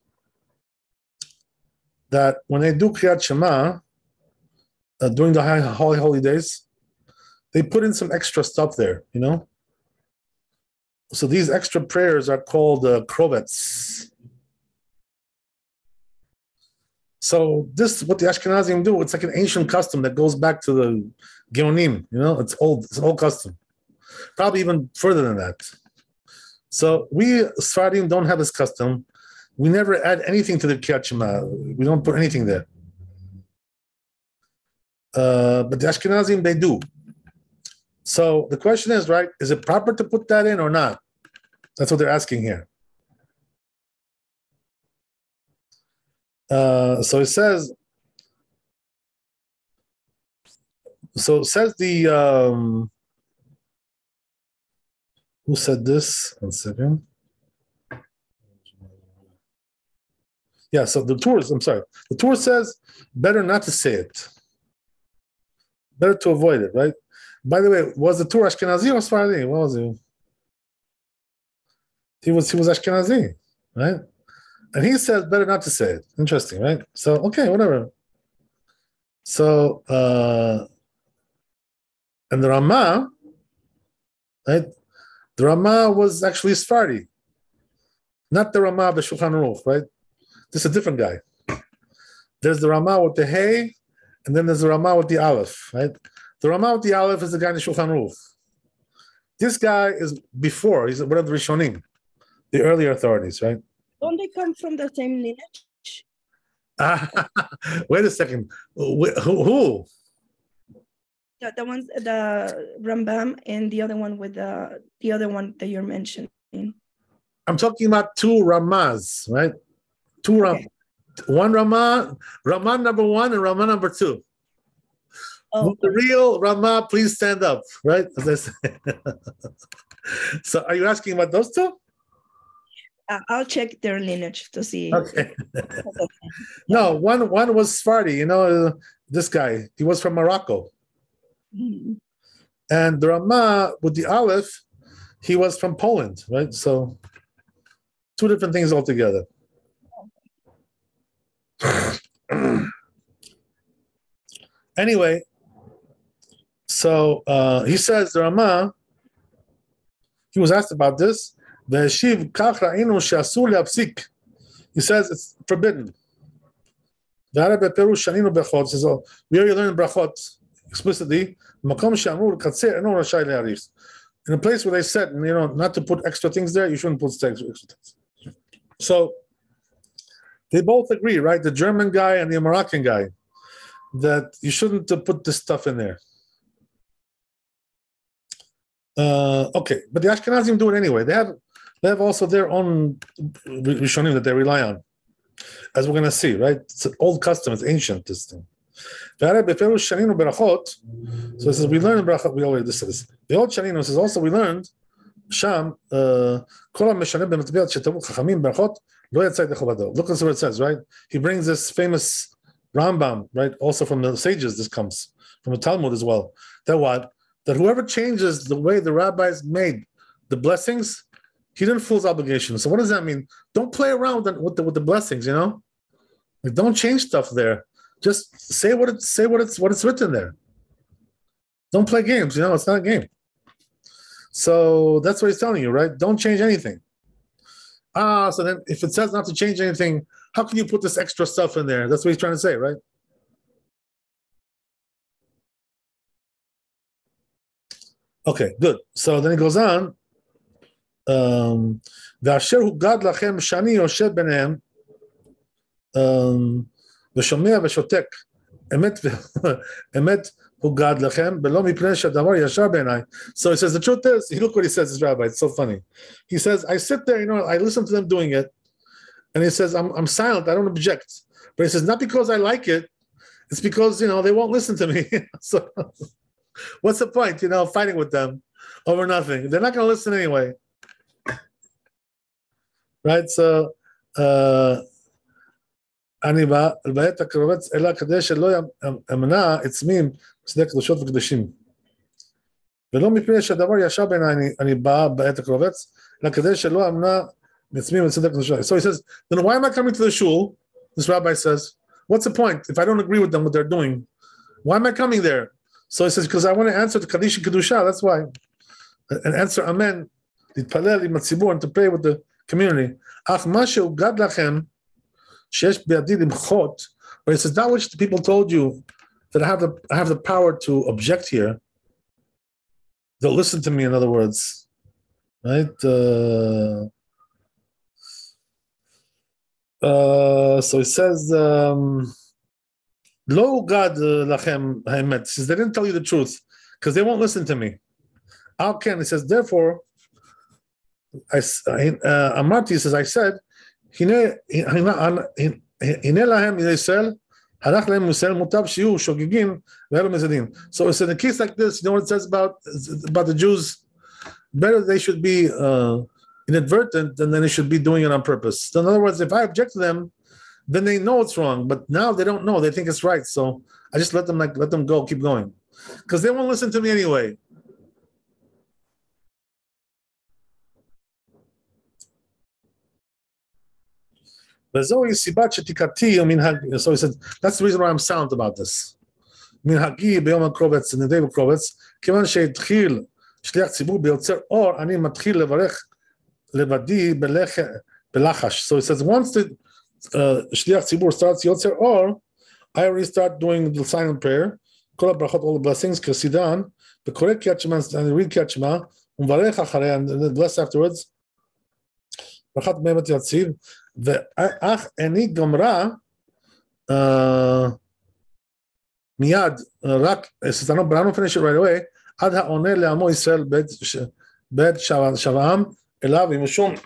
that when they do Kriyat Shema, during the holy days, they put in some extra stuff there, So these extra prayers are called krovets. So this, what the Ashkenazim do, it's like an ancient custom that goes back to the Geonim, it's old, it's an old custom. Probably even further than that. So we Sfaradim don't have this custom. We never add anything to the Kriyat Shema. We don't put anything there. But the Ashkenazim, they do. So the question is, right, is it proper to put that in or not? That's what they're asking here. So it says the, who said this? 1 second. Yeah, so the Torah says better not to say it. Better to avoid it, right? By the way, was the Torah Ashkenazi or Sephardi? What was he? He was Ashkenazi, right? And he says better not to say it. Interesting, right? So, okay, whatever. So, and the Ramah, right? The Ramah was actually Sephardi, not the Ramah of the Shulchan Aruch, right? This is a different guy. There's the Ramah with the Hey, and then there's the Ramah with the Aleph, right? The Ramah with the Aleph is the guy in the Shulchan Aruch. This guy is before, he's one of the Rishonim, the earlier authorities, right? Don't they come from the same lineage? Wait a second. Who? The ones, the Rambam and the other one with the other one that you're mentioning. I'm talking about two Ramahs, right? Two Okay. One Ramah number one and Ramah number two. Oh, Will the real Ramah please stand up, right? As I say. So are you asking about those two? I'll check their lineage to see. Okay. No, one was Sephardi, this guy. He was from Morocco. Mhm. And the Ramah with the Aleph, he was from Poland, right? So two different things altogether. Anyway, so he says the Ramah, he was asked about this. He says it's forbidden. We already learned brachot explicitly. In a place where they said, not to put extra things there, you shouldn't put extra things. So they both agree, right? The German guy and the Moroccan guy, that you shouldn't put this stuff in there. Okay, but the Ashkenazim do it anyway. They have also their own Rishonim that they rely on, as we're going to see, right? It's an old custom, it's ancient, this thing. So it says we learned in Brachot, we already discussed this. The old Shanino says also we learned Sham Look at what it says, right? He brings this famous Rambam, right? Also from the sages, this comes from the Talmud as well. That whoever changes the way the rabbis made the blessings, he didn't fulfill his obligation. So what does that mean? Don't play around with the blessings, Like don't change stuff there. Just say what it's written there. Don't play games, it's not a game. So that's what he's telling you, right? Don't change anything. So then if it says not to change anything, how can you put this extra stuff in there? That's what he's trying to say, right? Okay, good. So then he goes on. ואשר הוגד לכם שאני יושב ביניהם ושומע ושותק אמת הוגד לכם ולא מפני שהדבר ישר בעיניי. So he says the truth is, look what he says, this rabbi, it's so funny. He says, I sit there, I listen to them doing it, and he says, I'm silent, I don't object. But he says, not because I like it, it's because, they won't listen to me. So what's the point, fighting with them over nothing? They're not going to listen anyway. Right? So, אני בעת הקרובץ אלא כדי שלא אמנע עצמים בשדה קדושות וקדושים. ולא מפני שהדבר ישר בעיניי אני בא בעת הקרובץ, אלא כדי שלא אמנע עצמי בשדה קדושות. So he says, then why am I coming to the shul? This rabbi says, what's the point? If I don't agree with them, what they're doing, why am I coming there? So he says, because I want to answer the Kaddish and Kedusha, that's why. And answer Amen, להתפלל עם הציבור, and to pray with the community. אך מה שהוגד לכם, שיש בידי למחות, but he says, that which the people told you, that I have the power to object here, they'll listen to me, in other words. Right? So he says, Lo God lachem haemet. He says, they didn't tell you the truth, because they won't listen to me. How can? He says, therefore, Amarti says, I said, הנה להם מישראל, הלך להם מישראל מוטב שיהיו שוגגים ואלו מזידים. So it's in a case like this, what it says about the Jews? Better they should be inadvertent than they should be doing it on purpose. So in other words, if I object to them, then they know it's wrong, but now they don't know, they think it's right. So I just let them go, keep going. Because they won't listen to me anyway. So he said, that's the reason why I'm silent about this. מנהגי ביום הקרובץ, נדב הקרובץ, כיוון שהתחיל שליח ציבור ביוצר אור, אני מתחיל לברך לבדי בלחש. So he says, once the שליח ציבור starts יוצר אור, I already start doing the silent prayer, כל הברכות, all the blessings, כסידן, וקורא קריאת שמע, and read קריאת שמע, ומברך אחריה, and bless afterwards, ברכת באמת יציב, ואך איני גמרה, מיד, רק, but I don't finish it right away, עד העונה לעמו ישראל בית שוועם אליו,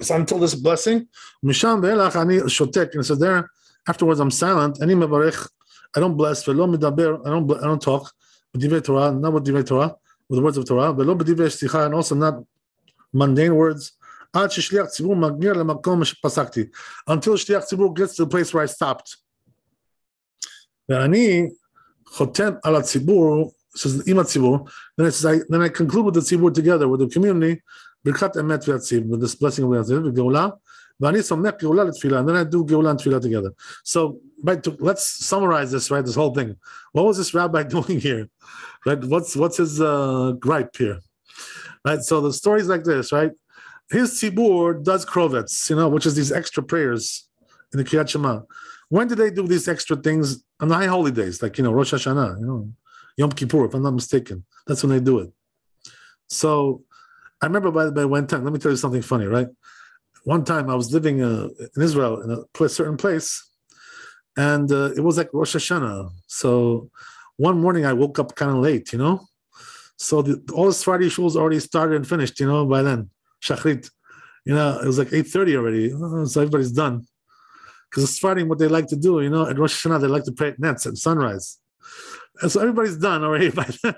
until this blessing, משם ואילך אני שותק, and so there, afterwards I'm silent, אני מברך, I don't bless, ולא מדבר, I don't talk, בדברי תורה, not with דברי תורה, with the words of Torah, ולא בדברי שיחה, and also not mundane words, עד ששליח ציבור מגיע למקום שפסקתי, until שליח ציבור gets to the place where I stopped. ואני חותם על הציבור, עם הציבור, then I conclude with the ציבור together, with the community, ברכת אמת ויציב, with this blessing of ויציב, וגאולה, ואני סומך גאולה לתפילה, and then I do גאולה and תפילה together. So, let's summarize this, right, this whole thing. What was this rabbi doing here? Right, what's his gripe here? Right, so the story is like this, right? His tzibur does krovets, which is these extra prayers in the Kriyat Shema. When do they do these extra things? On the high holy days, like, Rosh Hashanah, Yom Kippur, if I'm not mistaken. That's when they do it. So I remember, by the way, one time, let me tell you something funny, right? One time I was living in Israel in a certain place, and it was like Rosh Hashanah. So one morning I woke up kind of late, So all the Friday shuls already started and finished, by then. Shachrit. It was like 8:30 already. So everybody's done. Because it's Friday, what they like to do, at Rosh Hashanah, they like to pray at nets at sunrise. And so everybody's done already by then,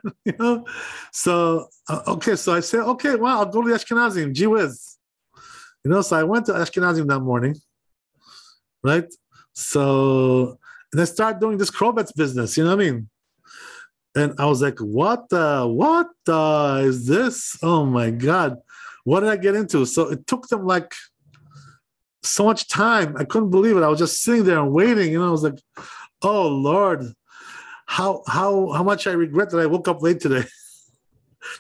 So, okay, so I said, okay, well, I'll go to the Ashkenazim, gee whiz. So I went to Ashkenazim that morning, right? So, and I started doing this Krovets business, you know what I mean? And I was like, what is this? Oh my God. What did I get into? So it took them like so much time. I couldn't believe it. I was just sitting there and waiting. I was like, oh Lord, how much I regret that I woke up late today.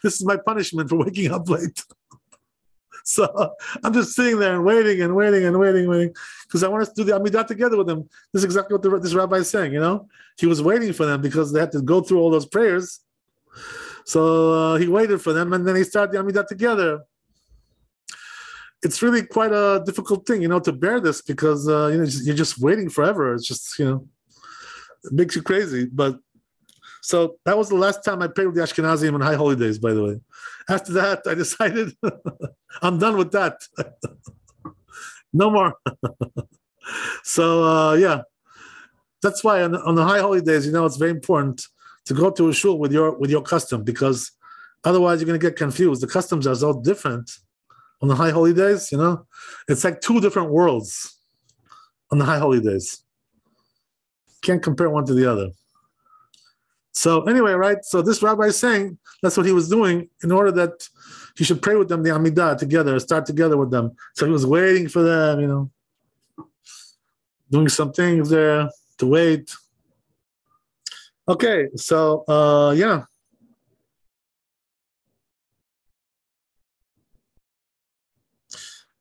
This is my punishment for waking up late. So I'm just sitting there and waiting, because I want us to do the Amidah together with them. This is exactly what this rabbi is saying, He was waiting for them because they had to go through all those prayers. So he waited for them, and then he started the Amidah together. It's really quite a difficult thing, to bear this, because you're just waiting forever. It's just, it makes you crazy. But so that was the last time I prayed with the Ashkenazim on high holy days, by the way. After that, I decided I'm done with that. No more. So yeah, that's why on the high holy days, it's very important to go to a shul with your custom, because otherwise you're going to get confused. The customs are so different. On the high holy days, it's like two different worlds on the high holy days. Can't compare one to the other. So anyway, right? So this rabbi is saying that's what he was doing in order that he should pray with them the Amidah together, start together with them. So he was waiting for them, doing some things there to wait. Okay, so yeah.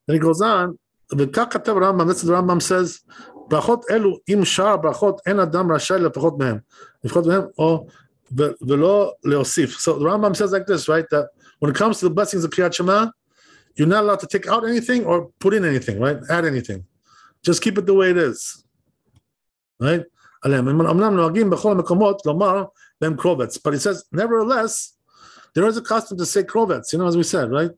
Then he goes on, וכך כתב רמב"ם, that's what the Rambam says, ברכות אלו, אם שאר ברכות, אין אדם רשאי לפחות מהם או ולא להוסיף. So the Rambam says like this, right, that when it comes to the blessings of Kriyat Shema, you're not allowed to take out anything or put in anything, right, add anything. Just keep it the way it is, right? אמנם נוהגים בכל המקומות לומר בהם קרובץ, but he says, nevertheless, there is a custom to say קרובץ, as we said, right?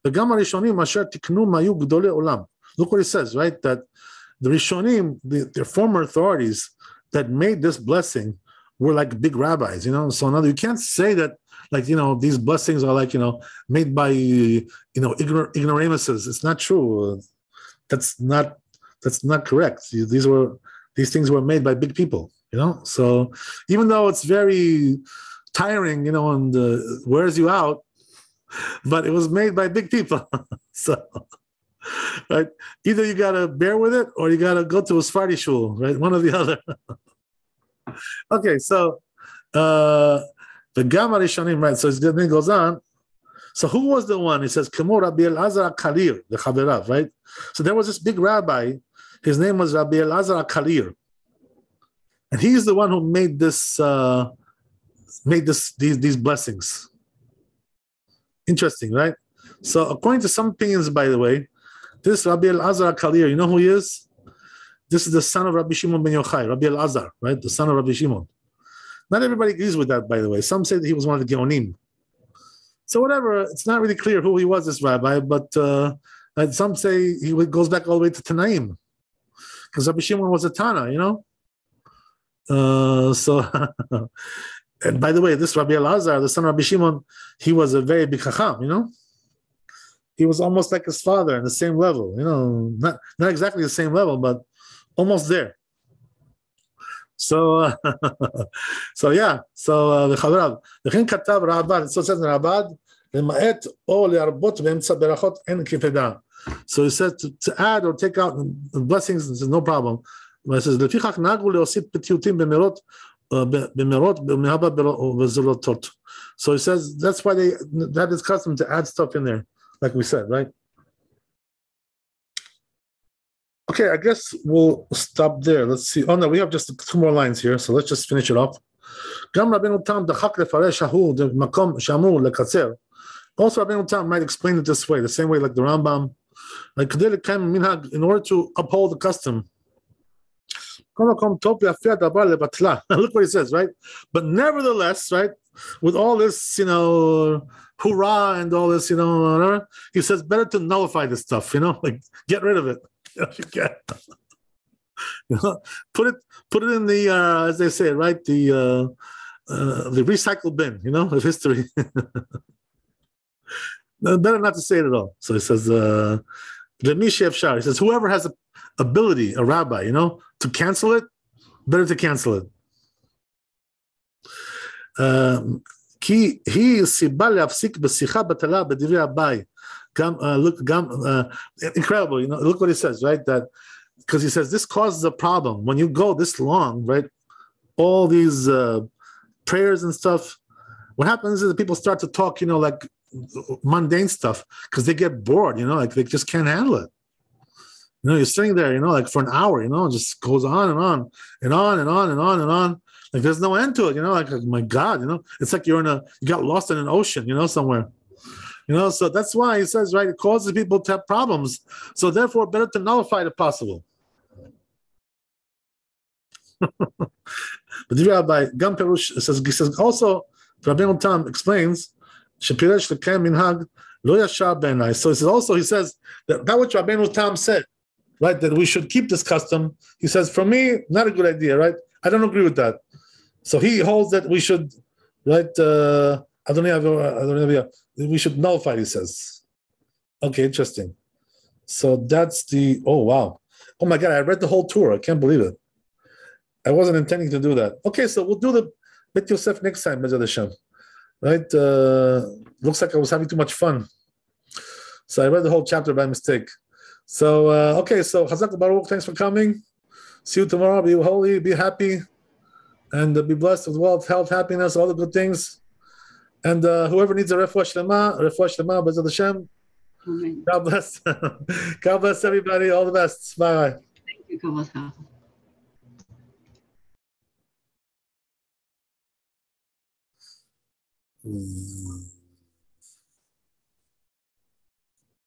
וגם הראשונים אשר תקנו היו גדולי עולם. Look what he says, right? That the Rishonim, their former authorities that made this blessing were like big rabbis, So now you can't say that, like, these blessings are like, made by, ignoramuses. It's not true. That's not correct. These things were made by big people, So even though it's very tiring, and wears you out, but it was made by big people. So Right? Either you got to bear with it or you got to go to a Sephardi shul, right? One or the other. Okay, so the Gamma Rishonim, right? So then goes on. So who was the one? He says, Kemo Rabbi Elazar Kalir, the Chaverav, right? So there was this big rabbi. His name was Rabbi Elazar Kalir. And he's the one who made these blessings. Interesting, right? So according to some opinions, by the way, this Rabbi Elazar Kalir, you know who he is? This is the son of Rabbi Shimon ben Yochai, Rabbi Elazar, right? The son of Rabbi Shimon. Not everybody agrees with that, by the way. Some say that he was one of the Geonim. So whatever, it's not really clear who he was, this rabbi, but some say he goes back all the way to Tanaim, because Rabbi Shimon was a Tana, you know? And by the way, this Rabbi Elazar, the son of Rabbi Shimon, he was a very big chacham, you know? He was almost like his father in the same level, you know, not exactly the same level, but almost there. So, the Chaverav, the Chen Katav Rabad, so it says in Rabad, Lema'et o le'arbot ve'emtza berachot en kifeda. So he says to add or take out blessings, there's no problem. But it says, Lefichach nagu leosit petiutim bemerot b'mehaba v'zolotot. So he says that's why that is custom to add stuff in there, like we said, right? Okay, I guess we'll stop there. Let's see. Oh no, we have just 2 more lines here, so let's just finish it off. גם רבנו תם דחק לפרש ההוא במקום שאמור לקצר. Also, Rabbeinu Tam might explain it this way, the same way like the Rambam, like in order to uphold the custom. Look what he says, right? But nevertheless, right, with all this, you know, hoorah and all this, you know, whatever, he says better to nullify this stuff, you know, like get rid of it. If you can. You know, put it in the as they say, right, the recycle bin, you know, of history. Better not to say it at all. So he says, he says, whoever has the ability, a rabbi, you know, to cancel it, better to cancel it. Incredible, you know, look what he says, right? That because he says this causes a problem when you go this long, right? All these prayers and stuff. What happens is that people start to talk, you know, like mundane stuff because they get bored, you know, like they just can't handle it. You know, you're sitting there, you know, like for an hour, you know, it just goes on and on and on and on and on and on. Like there's no end to it, you know, like, oh my God, you know, it's like you got lost in an ocean, you know, somewhere. You know, so that's why he says, right, it causes people to have problems. So therefore, better to nullify it if possible. But the Rabbi Gam Perush says also, Rabbeinu Tam explains, Shepiresh lekem minhag lo yashar b'enai. So he says also, he says that what Rabbeinu Tam said, right, that we should keep this custom. He says, for me, not a good idea, right? I don't agree with that. So he holds that we should, right? We should nullify, he says. Okay, interesting. So that's oh wow. Oh my God, I read the whole tour. I can't believe it. I wasn't intending to do that. Okay, so we'll do the Bet Yosef next time, B'ezrat Hashem. Right? Looks like I was having too much fun. So I read the whole chapter by mistake. So, okay, so Chazak Baruch, thanks for coming. See you tomorrow. Be holy, be happy, and be blessed with wealth, health, happiness, all the good things. And whoever needs a refuah shlema, B'ezrat Hashem. Amen. God bless. God bless everybody. All the best. Bye. Thank you, Kavod. Mm.